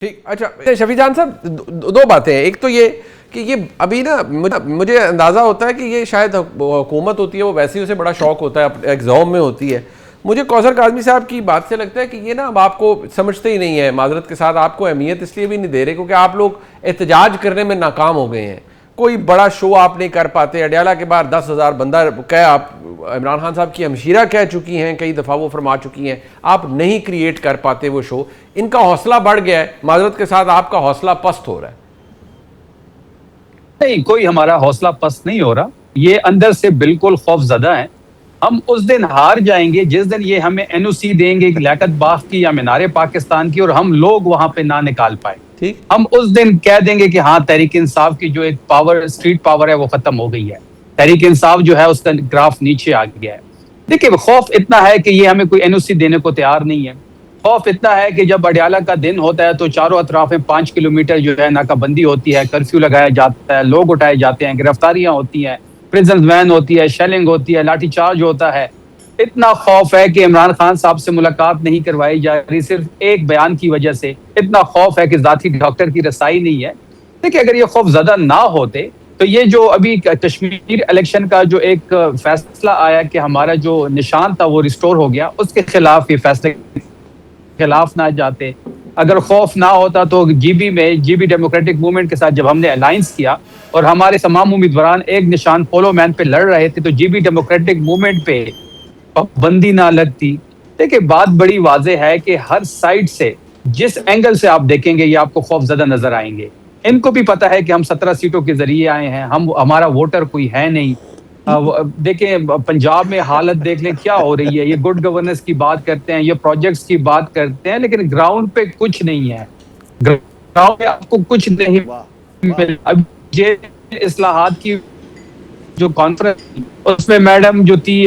ठीक। अच्छा शफी जान साहब, दो बातें हैं। एक तो ये कि ये अभी ना मुझे अंदाज़ा होता है कि ये शायद हुकूमत होती है वो वैसे ही उसे बड़ा शौक होता है, एग्जाम में होती है। मुझे कौसर काज़मी साहब की बात से लगता है कि ये ना अब आपको समझते ही नहीं है, माजरत के साथ आपको अहमियत इसलिए भी नहीं दे रहे क्योंकि आप लोग एहतजाज करने में नाकाम हो गए हैं। कोई बड़ा शो आप नहीं कर पाते। अडयाला के बाहर 10,000 बंदा कह, आप इमरान खान साहब की हमशीरा कह चुकी हैं, कई दफ़ा वो फरमा चुकी हैं, आप नहीं क्रिएट कर पाते वो शो। इनका हौसला बढ़ गया है, माजरत के साथ आपका हौसला पस्त हो रहा है। नहीं, कोई हमारा हौसला पस्त नहीं हो रहा। ये अंदर से बिल्कुल खौफजदा है। हम उस दिन हार जाएंगे जिस दिन ये हमें एनओसी देंगे लियाकत बाग की या मीनारे पाकिस्तान की और हम लोग वहां पे ना निकाल पाए। ठीक, हम उस दिन कह देंगे कि हाँ, तहरीक इंसाफ की जो एक पावर, स्ट्रीट पावर है, वो खत्म हो गई है। तहरीक इंसाफ जो है उसका ग्राफ नीचे आ गया है। देखिए, खौफ इतना है कि ये हमें कोई एनओसी देने को तैयार नहीं है। खौफ इतना है कि जब अडयाला का दिन होता है तो चारों अतराफ में 5 किलोमीटर जो है नाकाबंदी होती है, कर्फ्यू लगाया जाता है, लोग उठाए जाते हैं, गिरफ्तारियां होती हैं, प्रिजन वैन होती है, शेलिंग होती है, लाठीचार्ज होता है। इतना खौफ है कि इमरान खान साहब से मुलाकात नहीं करवाई जा रही सिर्फ एक बयान की वजह से। इतना खौफ है कि जाती डॉक्टर की रसाई नहीं है। देखिए, अगर ये खौफ ज्यादा ना होते तो ये जो अभी कश्मीर इलेक्शन का जो एक फैसला आया कि हमारा जो निशान था वो रिस्टोर हो गया, उसके खिलाफ ये फैसले खिलाफ ना जाते। अगर खौफ ना होता तो जीबी डेमोक्रेटिक मूवमेंट के साथ जब हमने अलायंस किया और हमारे तमाम उम्मीदवार एक निशान पोलो मैन पे लड़ रहे थे तो जीबी डेमोक्रेटिक मूवमेंट पे पाबंदी ना लगती। देखिए, बात बड़ी वाज़ेह है कि हर साइड से जिस एंगल से आप देखेंगे ये आपको खौफजदा नजर आएंगे। इनको भी पता है कि हम 17 सीटों के जरिए आए हैं, हम हमारा वोटर कोई है नहीं। देखें, पंजाब में हालत देख लें क्या हो रही है। ये गुड गवर्नेंस की बात करते हैं, ये प्रोजेक्ट्स की बात करते हैं, लेकिन ग्राउंड पे कुछ नहीं है। ग्राउंड पे आपको कुछ नहीं मिला। अब ये इस्लाहात की जो कॉन्फ्रेंस, उसमें मैडम जो थी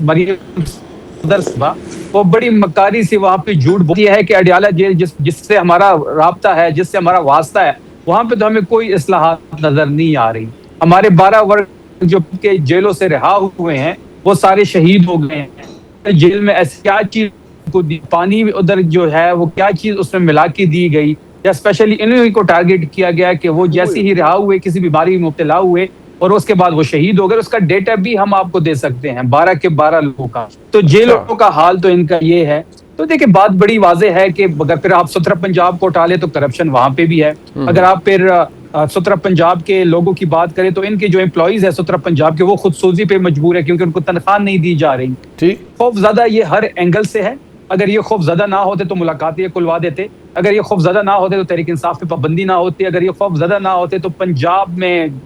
मरियम सदर, वो बड़ी मकारी से वहां पे झूठ बोलती है कि अडयाला जेल जिससे हमारा राब्ता है, जिससे हमारा वास्ता है, वहां पे तो हमें कोई इस्लाहात नजर नहीं आ रही। हमारे 12 वर्ग जो के जेलों से रिहा हुए हैं वो सारे शहीद हो गए हैं। जेल में ऐसी क्या चीज को दी, पानी उधर जो है वो क्या चीज उसमें मिला के दी गई, या स्पेशली इन्हीं को टारगेट किया गया कि वो जैसे ही रिहा हुए किसी बीमारी में मुब्तला हुए और उसके बाद वो शहीद हो गए। उसका डेटा भी हम आपको दे सकते हैं, 12 के 12 लोगों का। तो जेलों का हाल तो इनका ये है। तो देखिए, बात बड़ी वाज़ेह है कि अगर फिर आप 17 पंजाब को उठा ले तो करप्शन वहां पे भी है। अगर आप फिर 17 पंजाब के लोगों की बात करें तो इनके जो एम्प्लॉइज है 17 पंजाब के, वो खुदसूजी पे मजबूर है क्योंकि उनको तनख्वाह नहीं दी जा रही। ठीक, खौफ ज्यादा ये हर एंगल से है। अगर ये खौफ ज्यादा ना होते तो मुलाकात ये खुलवा देते। अगर ये खौफ ज्यादा ना होते तो तहरीक इंसाफ पे पाबंदी ना होती। अगर ये खौफ ज्यादा ना होते तो पंजाब में,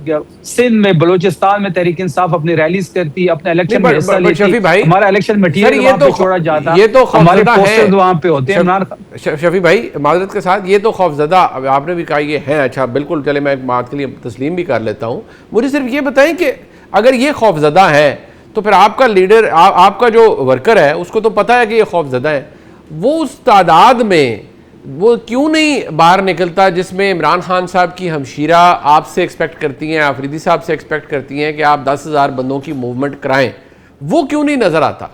सिंध में, बलूचिस्तान में तहरीक इंसाफ अपनी रैलीज करती, अपने इलेक्शन में हिस्सा लेती, हमारा इलेक्शन मटीरियल वहां पे छोड़ा जाता, ये तो हमारे पोस्टर्स वहां पे होते। इमरान शफी भाई, माजरत के साथ, ये तो खौफजदा आपने भी कहा ये है। अच्छा, बिल्कुल, चले मैं एक बात के लिए तस्लीम भी कर लेता हूँ। मुझे सिर्फ ये बताएं कि अगर ये खौफजदा है तो फिर आपका लीडर, आपका जो वर्कर है उसको तो पता है कि ये खौफजदा है, वो उस तादाद में वो क्यों नहीं बाहर निकलता जिसमें इमरान खान साहब की हमशीरा आपसे एक्सपेक्ट करती हैं, आफरीदी साहब से एक्सपेक्ट करती हैं कि आप 10,000 बंदों की मूवमेंट कराएं? वो क्यों नहीं नजर आता?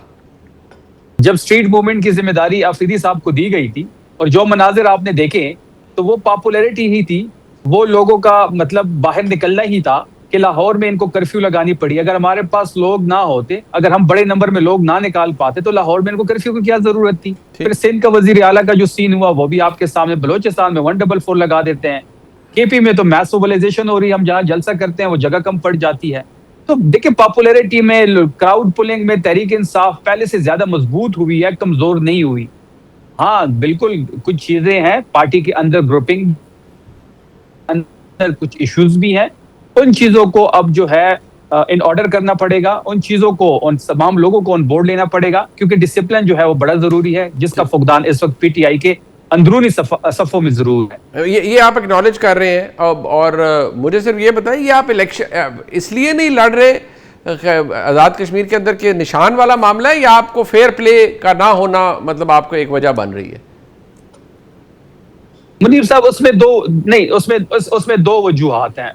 जब स्ट्रीट मूवमेंट की जिम्मेदारी आफरीदी साहब को दी गई थी और जो मनाजिर आपने देखे तो वो पॉपुलैरिटी ही थी, वो लोगों का मतलब बाहर निकलना ही था कि लाहौर में इनको कर्फ्यू लगानी पड़ी। अगर हमारे पास लोग ना होते, अगर हम बड़े नंबर में लोग ना निकाल पाते तो लाहौर में इनको कर्फ्यू की क्या जरूरत थी। फिर सिंध का वजीर आला का जो सीन हुआ वो भी आपके सामने। बलोचिस्तान में 144 लगा देते हैं। केपी में तो मैस मोबिलाइजेशन हो रही है, हम जहाँ जलसा करते हैं वो जगह कम पड़ जाती है। तो देखिए, पॉपुलैरिटी में, क्राउड पुलिंग में तहरीक इंसाफ पहले से ज्यादा मजबूत हुई है, कमजोर नहीं हुई। हाँ, बिल्कुल कुछ चीजें हैं पार्टी के अंदर, ग्रुपिंग अंदर कुछ इश्यूज भी हैं। उन चीजों को अब जो है इन ऑर्डर करना पड़ेगा, उन चीजों को, उन तमाम लोगों को ऑन बोर्ड लेना पड़ेगा, क्योंकि डिसिप्लिन जो है वो बड़ा जरूरी है, जिसका फुकदान इस वक्त पीटीआई के अंदरूनी सफों में जरूर है। ये आप एक्नॉलेज कर रहे हैं। और मुझे सिर्फ ये बताइए, ये आप इलेक्शन इसलिए नहीं लड़ रहे आज़ाद कश्मीर के अंदर के निशान वाला मामला है, या आपको फेयर प्ले का ना होना मतलब आपको एक वजह बन रही है? मुनीर साहब, उसमें दो वजूहात हैं।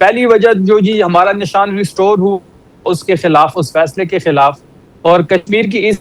पहली वजह जो जी हमारा निशान रिस्टोर हो उसके खिलाफ, उस फैसले के खिलाफ, और कश्मीर की इस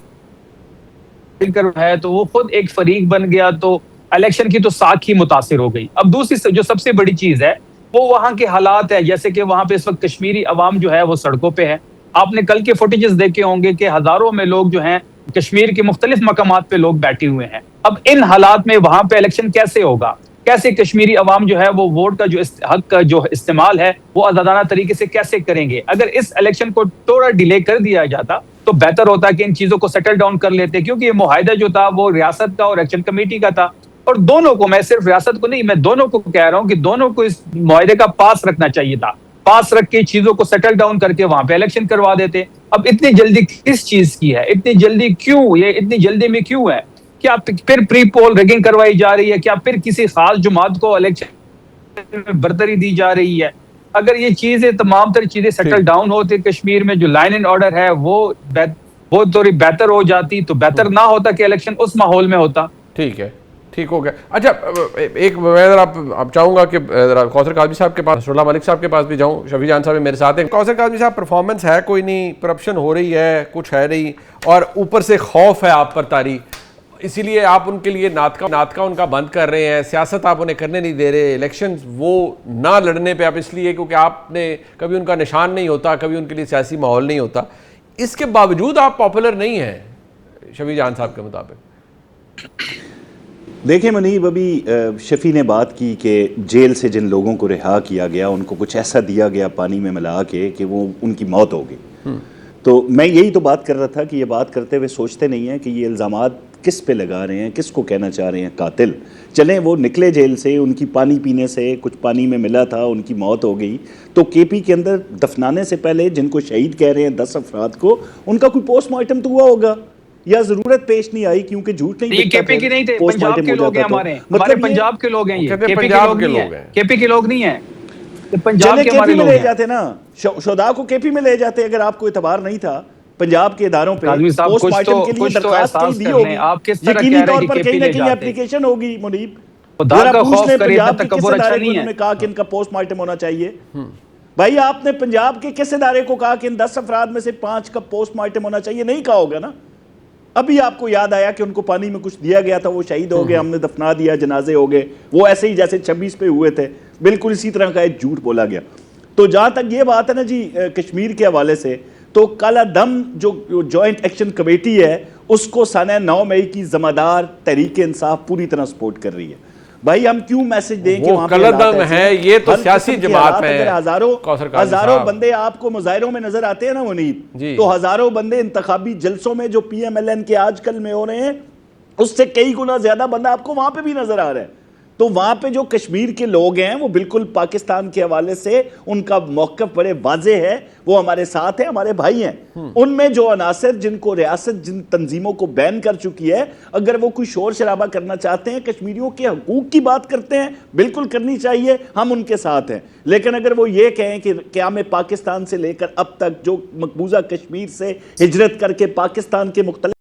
है तो वो खुद एक फरीक बन गया। तो इलेक्शन की तो साख ही मुतासिर हो गई। अब दूसरी जो सबसे बड़ी चीज है वो वहां के हालात है, जैसे कि वहां पे इस वक्त कश्मीरी अवाम जो है वो सड़कों पे है। आपने कल के फुटेजेस देखे होंगे कि हजारों में लोग जो हैं कश्मीर के मुख्तलिफ मकामात पे लोग बैठे हुए हैं। अब इन हालात में वहां पे इलेक्शन कैसे होगा, कैसे कश्मीरी अवाम जो है वो वोट का जो हक का जो इस्तेमाल है वो आजादाना तरीके से कैसे करेंगे। अगर इस इलेक्शन को थोड़ा डिले कर दिया जाता तो बेहतर होता कि इन चीजों को सेटल डाउन कर लेते, क्योंकि ये मुआहिदा जो था वो रियासत का और इलेक्शन कमेटी का था, और दोनों को, मैं सिर्फ रियासत को नहीं, मैं दोनों को कह रहा हूं कि दोनों को इस मुआहिदे का पास रखना चाहिए था। पास रख के चीजों को सेटल डाउन करके वहां पे इलेक्शन करवा देते। अब इतनी जल्दी किस चीज की है, इतनी जल्दी क्यों, ये इतनी जल्दी में क्यों है? क्या फिर प्री पोल रिगिंग करवाई जा रही है? क्या फिर किसी खास जमात को इलेक्शन में बरतरी दी जा रही है? अगर ये चीजें, तमाम तरह चीजें सेटल डाउन होती कश्मीर में, जो लाइन एंड ऑर्डर है वो थोड़ी बेहतर हो जाती, तो बेहतर ना होता कि इलेक्शन उस माहौल में होता। ठीक है, ठीक हो गया। अच्छा, एक मैं जरा आप चाहूँगा कि कौसर काज़मी साहब के पास, नसरुल्लाह मलिक साहब के पास भी जाऊँ। शफी जान साहब मेरे साथ हैं। कौसर काज़मी साहब, परफॉर्मेंस है कोई नहीं, करप्शन हो रही है, कुछ है नहीं, और ऊपर से खौफ है आप पर तारी, इसीलिए आप उनके लिए नाटका उनका बंद कर रहे हैं, सियासत आप उन्हें करने नहीं दे रहे, इलेक्शन वो ना लड़ने पे आप इसलिए क्योंकि आपने कभी उनका निशान नहीं होता, कभी उनके लिए सियासी माहौल नहीं होता, इसके बावजूद आप पॉपुलर नहीं हैं शफी जान साहब के मुताबिक। देखिए मुनीब, अभी शफी ने बात की कि जेल से जिन लोगों को रिहा किया गया उनको कुछ ऐसा दिया गया पानी में मिला के कि वो उनकी मौत हो गई। तो मैं यही तो बात कर रहा था कि ये बात करते हुए सोचते नहीं हैं कि ये इल्ज़ामात किस पे लगा रहे हैं, किसको कहना चाह रहे हैं कातिल। चलें, वो निकले जेल से, उनकी पानी पीने से, कुछ पानी में मिला था, उनकी मौत हो गई, तो केपी के अंदर दफनाने से पहले जिनको शहीद कह रहे हैं 10 अफराद को, उनका कोई पोस्टमार्टम तो हुआ होगा या जरूरत पेश नहीं आई, क्योंकि झूठ नहीं, ये केपी के नहीं थे, पंजाब के लोग हैं, हमारे पंजाब के लोग हैं, ये केपी के लोग नहीं है, केपी के लोग नहीं है, पंजाब के हमारे लोग ले जाते ना, शुदा को केपी में ले जाते अगर आपको इतबार नहीं था पंजाब के इदारों पे पोस्टमार्टम के लिए दरखास्त कहीं दी होगी, यकीनी तौर पर कहीं ना कहीं एप्लीकेशन होगी। मुनीब, उन्होंने कहा कि इनका पोस्टमार्टम होना चाहिए। भाई, आपने पंजाब के किस इदारे को कहा कि इन 10 अफराद में से 5 का पोस्टमार्टम होना चाहिए? नहीं कहा होगा ना। अभी आपको याद आया कि उनको पानी में कुछ दिया गया था, वो शहीद हो गए, हमने दफना दिया, जनाजे हो गए, वो ऐसे ही जैसे 26 पे हुए थे, बिल्कुल इसी तरह का एक झूठ बोला गया। तो जहां तक ये बात है ना जी कश्मीर के हवाले से, तो काला दम जो जॉइंट एक्शन कमेटी है उसको सने 9 मई की ज़िम्मेदार तहरीक इंसाफ पूरी तरह सपोर्ट कर रही है। भाई, हम क्यों मैसेज दें कि वहां काला दम है, ये तो सियासी जमात है। हजारों बंदे आपको मुजाहिरों में नजर आते हैं ना मुनीब, तो हजारों बंदे इंतखाबी जलसों में जो PMLN के आजकल में हो रहे हैं उससे कई गुना ज्यादा बंदा आपको वहां पे भी नजर आ रहा है। तो वहां पे जो कश्मीर के लोग हैं वो बिल्कुल पाकिस्तान के हवाले से उनका मौक़िफ़ बड़े वाज़े है, वो हमारे साथ हैं, हमारे भाई हैं। उनमें जो अनासर जिनको रियासत जिन तंजीमों को बैन कर चुकी है, अगर वो कोई शोर शराबा करना चाहते हैं, कश्मीरियों के हकूक़ की बात करते हैं, बिल्कुल करनी चाहिए, हम उनके साथ हैं। लेकिन अगर वो ये कहें कि क़याम पाकिस्तान से लेकर अब तक जो मकबूजा कश्मीर से हिजरत करके पाकिस्तान के मुख्तलिफ